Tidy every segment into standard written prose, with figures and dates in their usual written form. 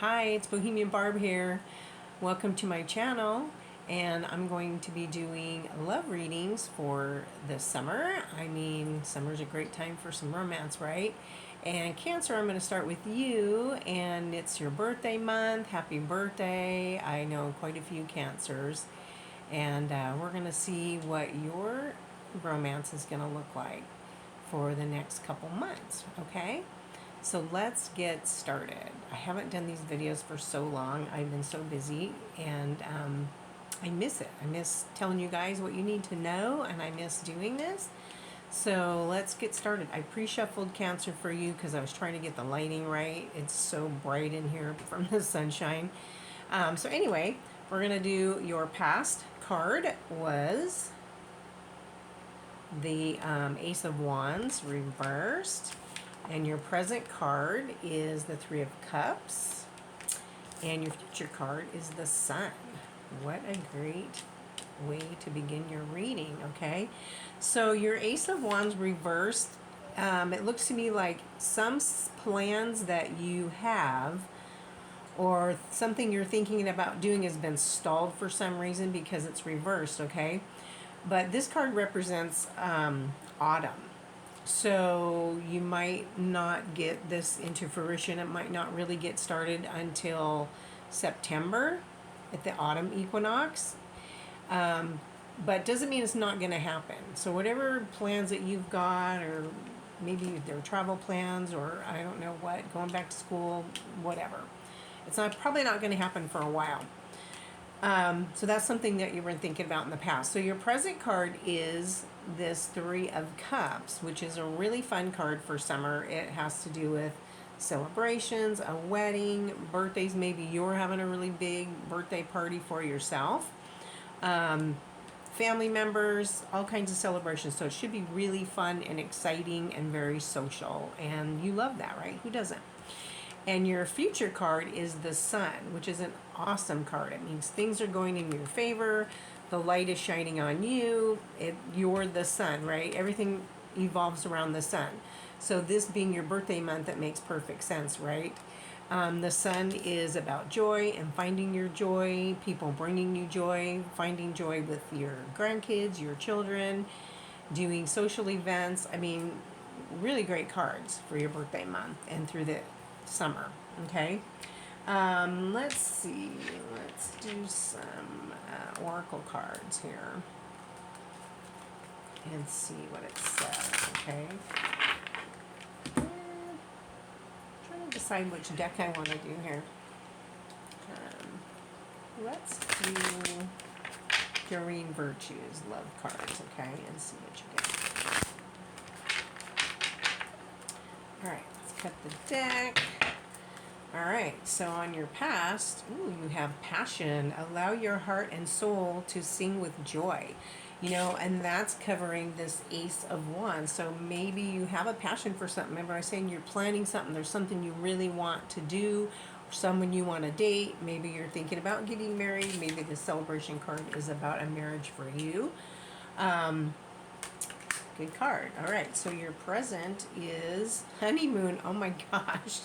Hi, it's Bohemian Barb here. Welcome to my channel, and I'm going to be doing love readings for the summer. I mean, summer's a great time for some romance, right? And Cancer, I'm going to start with you, and it's your birthday month. Happy birthday. I know quite a few Cancers, and we're going to see what your romance is going to look like for the next couple months, okay? So let's get started. I haven't done these videos for so long. I've been so busy, and I miss it. I miss telling you guys what you need to know, and I miss doing this. So let's get started. I pre-shuffled Cancer for you because I was trying to get the lighting right. It's so bright in here from the sunshine. So anyway, we're going to do your past card was the Ace of Wands reversed. And your present card is the Three of Cups. And your future card is the Sun. What a great way to begin your reading, okay? So your Ace of Wands reversed, it looks to me like some plans that you have or something you're thinking about doing has been stalled for some reason because it's reversed, okay? But this card represents autumn. So you might not get this into fruition. It might not really get started until September at the autumn equinox. But doesn't mean it's not going to happen. So whatever plans that you've got, or maybe they're travel plans, or I don't know what, going back to school, whatever. It's probably not going to happen for a while. So that's something that you were thinking about in the past. So your present card is this Three of Cups, which is a really fun card for summer. It has to do with celebrations, a wedding, birthdays. Maybe you're having a really big birthday party for yourself. Family members, all kinds of celebrations. So it should be really fun and exciting and very social. And you love that, right? Who doesn't? And your future card is the Sun, which is an awesome card. It means things are going in your favor. The light is shining on you. You're the sun, right? Everything evolves around the sun. So this being your birthday month, that makes perfect sense, right? The Sun is about joy and finding your joy, people bringing you joy, finding joy with your grandkids, your children, doing social events. I mean, really great cards for your birthday month and through the summer, okay? Let's see. Let's do some oracle cards here and see what it says, okay? Trying to decide which deck I want to do here. Let's do Doreen Virtue's love cards, okay, and see what you get. All right, let's cut the deck. All right, so on your past, you have passion. Allow your heart and soul to sing with joy. You know, and that's covering this Ace of Wands. So maybe you have a passion for something. Remember I was saying you're planning something. There's something you really want to do, or someone you want to date. Maybe you're thinking about getting married. Maybe the celebration card is about a marriage for you. Good card. All right, so your present is honeymoon. Oh my gosh.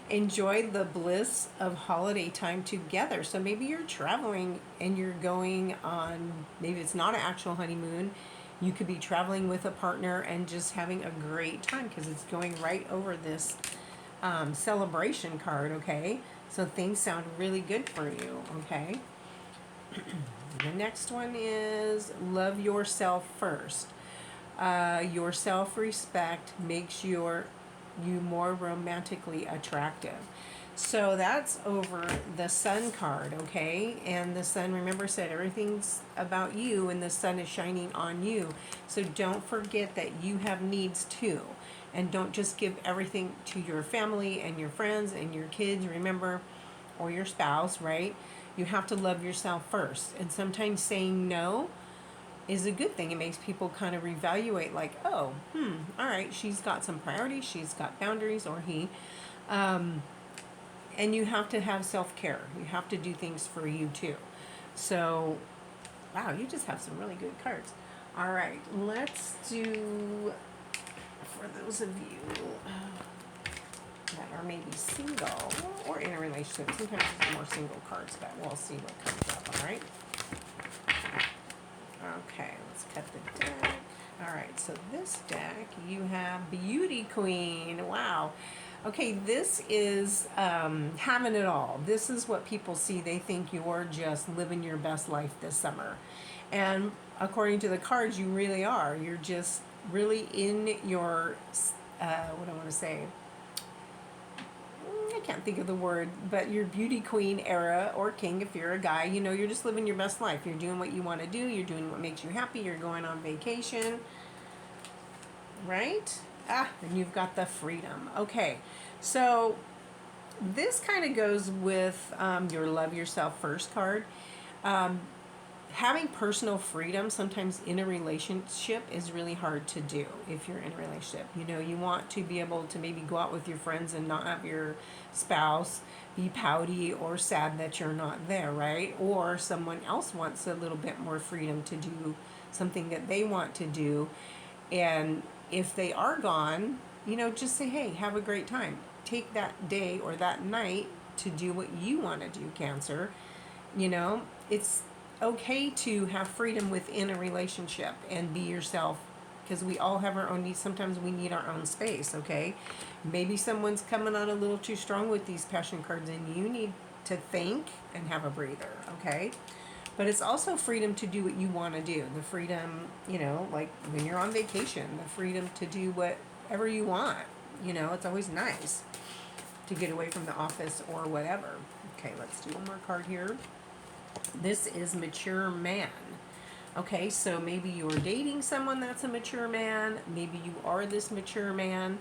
Enjoy the bliss of holiday time together. So maybe you're traveling and you're going on, maybe it's not an actual honeymoon. You could be traveling with a partner and just having a great time because it's going right over this celebration card, okay? So things sound really good for you, okay? The next one is love yourself first. Your self-respect makes you more romantically attractive. So that's over the Sun card, okay? And the Sun, remember, said everything's about you and the sun is shining on you. So don't forget that you have needs too. And don't just give everything to your family and your friends and your kids, remember, or your spouse, right? You have to love yourself first. And sometimes saying no is a good thing. It makes people kind of reevaluate, like, oh, all right, she's got some priorities, she's got boundaries, or he. And you have to have self-care. You have to do things for you too. So, wow, you just have some really good cards. All right, let's do, for those of you that are maybe single or in a relationship, relationship. Sometimes it's more single cards, but we'll see what comes up, all right? Okay, let's cut the deck. All right, so this deck, you have Beauty Queen. Wow. Okay, this is having it all. This is what people see. They think you're just living your best life this summer. And according to the cards, you really are. You're just really in your, what do I want to say? I can't think of the word, but your beauty queen era or king, if you're a guy, you know, you're just living your best life. You're doing what you want to do. You're doing what makes you happy. You're going on vacation, right? And you've got the freedom. Okay, so this kind of goes with your love yourself first card. Having personal freedom sometimes in a relationship is really hard to do if you're in a relationship. You know, you want to be able to maybe go out with your friends and not have your spouse be pouty or sad that you're not there, right? Or someone else wants a little bit more freedom to do something that they want to do. And if they are gone, you know, just say, hey, have a great time. Take that day or that night to do what you want to do, Cancer. You know, it's okay to have freedom within a relationship and be yourself, because we all have our own needs. Sometimes we need our own space, okay? Maybe someone's coming on a little too strong with these passion cards and you need to think and have a breather, okay? But it's also freedom to do what you want to do. The freedom, you know, like when you're on vacation, the freedom to do whatever you want. You know, it's always nice to get away from the office or whatever. Okay, let's do one more card here. This is mature man. Okay, so maybe you're dating someone that's a mature man. Maybe you are this mature man.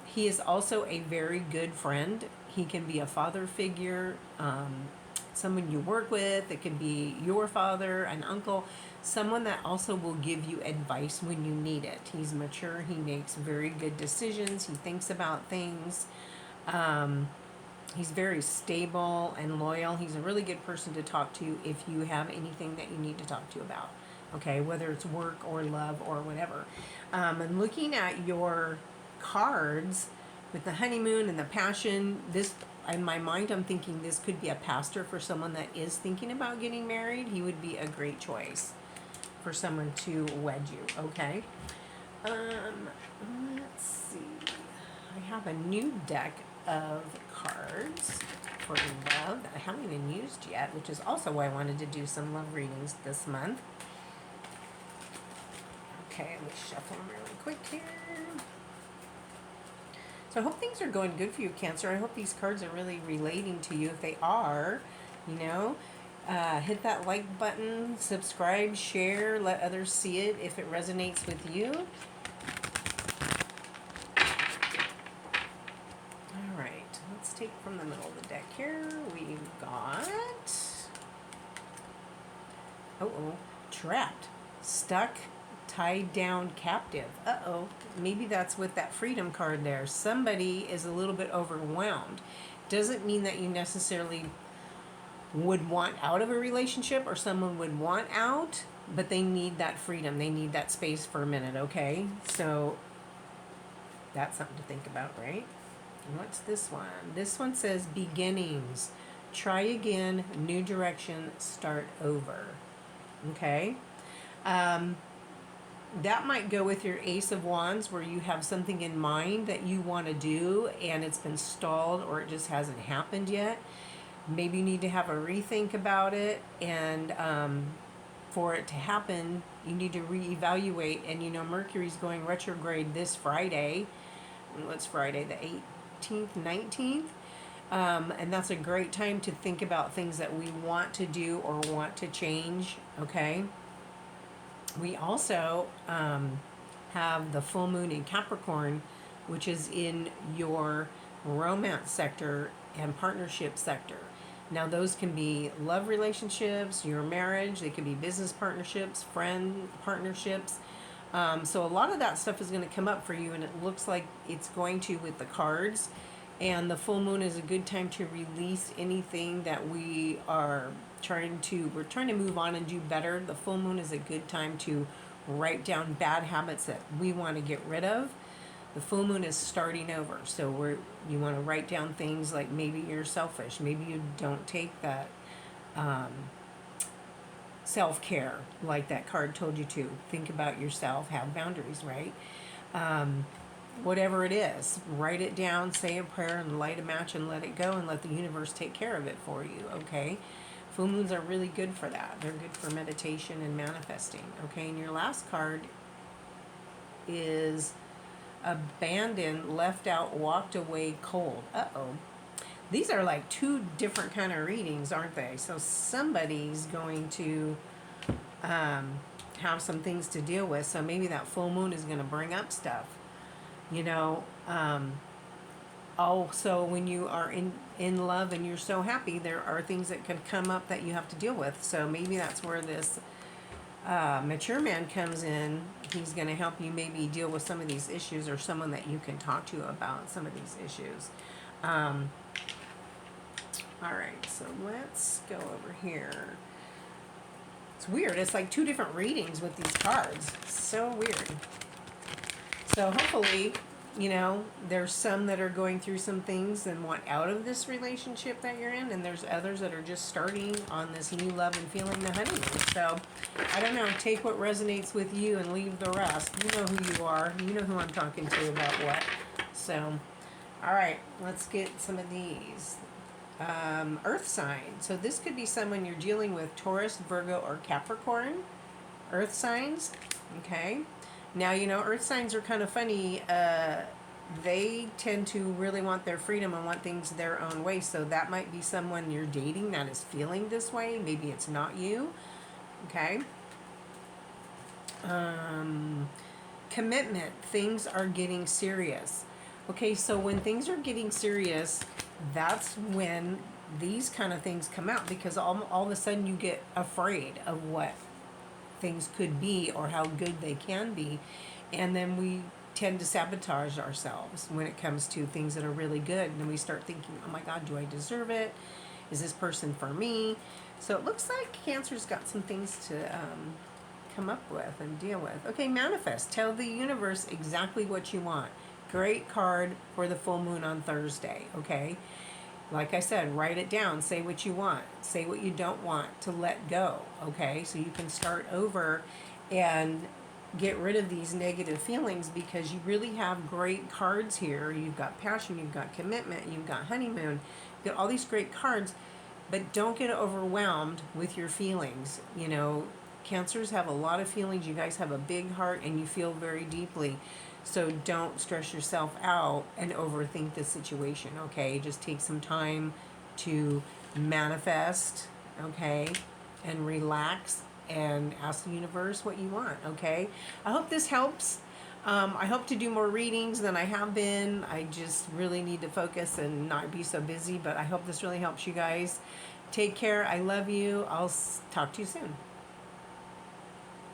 He is also a very good friend. He can be a father figure, someone you work with. It can be your father, an uncle, someone that also will give you advice when you need it. He's mature. He makes very good decisions. He thinks about things. He's very stable and loyal. He's a really good person to talk to if you have anything that you need to talk to about. Okay, whether it's work or love or whatever. And looking at your cards with the honeymoon and the passion, this, in my mind, I'm thinking this could be a pastor for someone that is thinking about getting married. He would be a great choice for someone to wed you, okay? Let's see. I have a new deck of cards for love that I haven't even used yet, which is also why I wanted to do some love readings this month. Okay, let me shuffle them really quick here. So I hope things are going good for you, Cancer. I hope these cards are really relating to you. If they are, you know, hit that like button, subscribe, share, let others see it if it resonates with you. All right, let's take from the middle of the deck here. We've got, trapped, stuck, tied down, captive. Maybe that's with that freedom card there. Somebody is a little bit overwhelmed. Doesn't mean that you necessarily would want out of a relationship or someone would want out, but they need that freedom. They need that space for a minute, okay? So that's something to think about, right? And what's this one? This one says beginnings. Try again, new direction, start over. Okay? That might go with your Ace of Wands, where you have something in mind that you want to do and it's been stalled or it just hasn't happened yet. Maybe you need to have a rethink about it, and for it to happen, you need to reevaluate. And you know, Mercury's going retrograde this Friday. What's Friday? The 18th, 19th? And that's a great time to think about things that we want to do or want to change, okay? We also have the full moon in Capricorn, which is in your romance sector and partnership sector. Now, those can be love relationships, your marriage, they can be business partnerships, friend partnerships. So a lot of that stuff is going to come up for you, and it looks like it's going to with the cards. And the full moon is a good time to release anything that we're trying to move on and do better. The full moon is a good time to write down bad habits that we want to get rid of. The full moon is starting over. So you want to write down things like maybe you're selfish. Maybe you don't take that self-care like that card told you to. Think about yourself. Have boundaries, right? Whatever it is, write it down, say a prayer, and light a match and let it go and let the universe take care of it for you, okay? Full moons are really good for that. They're good for meditation and manifesting, okay? And your last card is abandoned, left out, walked away, cold. Uh-oh. These are like two different kind of readings, aren't they? So somebody's going to have some things to deal with. So maybe that full moon is going to bring up stuff. You know, also when you are in love and you're so happy, there are things that could come up that you have to deal with. So maybe that's where this mature man comes in. He's going to help you maybe deal with some of these issues, or someone that you can talk to about some of these issues. All right, so let's go over here. It's weird. It's like two different readings with these cards. So weird. So hopefully, you know, there's some that are going through some things and want out of this relationship that you're in, and there's others that are just starting on this new love and feeling the honeymoon. So, I don't know, take what resonates with you and leave the rest. You know who you are. You know who I'm talking to about what. So, all right, let's get some of these. Earth sign. So this could be someone you're dealing with, Taurus, Virgo, or Capricorn. Earth signs, okay? Now, you know, earth signs are kind of funny. They tend to really want their freedom and want things their own way. So that might be someone you're dating that is feeling this way. Maybe it's not you. Okay. Commitment. Things are getting serious. Okay, so when things are getting serious, that's when these kind of things come out, because all of a sudden you get afraid of what things could be or how good they can be, and then we tend to sabotage ourselves when it comes to things that are really good, and then we start thinking, oh my god, do I deserve it? Is this person for me? So it looks like Cancer's got some things to come up with and deal with. Okay, manifest. Tell the universe exactly what you want. Great card for the full moon on Thursday, okay? Like I said, write it down. Say what you want. Say what you don't want to let go, okay? So you can start over and get rid of these negative feelings, because you really have great cards here. You've got passion, you've got commitment, you've got honeymoon. You've got all these great cards, but don't get overwhelmed with your feelings. You know, Cancers have a lot of feelings. You guys have a big heart and you feel very deeply. So don't stress yourself out and overthink the situation, okay? Just take some time to manifest, okay? And relax and ask the universe what you want, okay? I hope this helps. I hope to do more readings than I have been. I just really need to focus and not be so busy, but I hope this really helps you guys. Take care. I love you. I'll talk to you soon.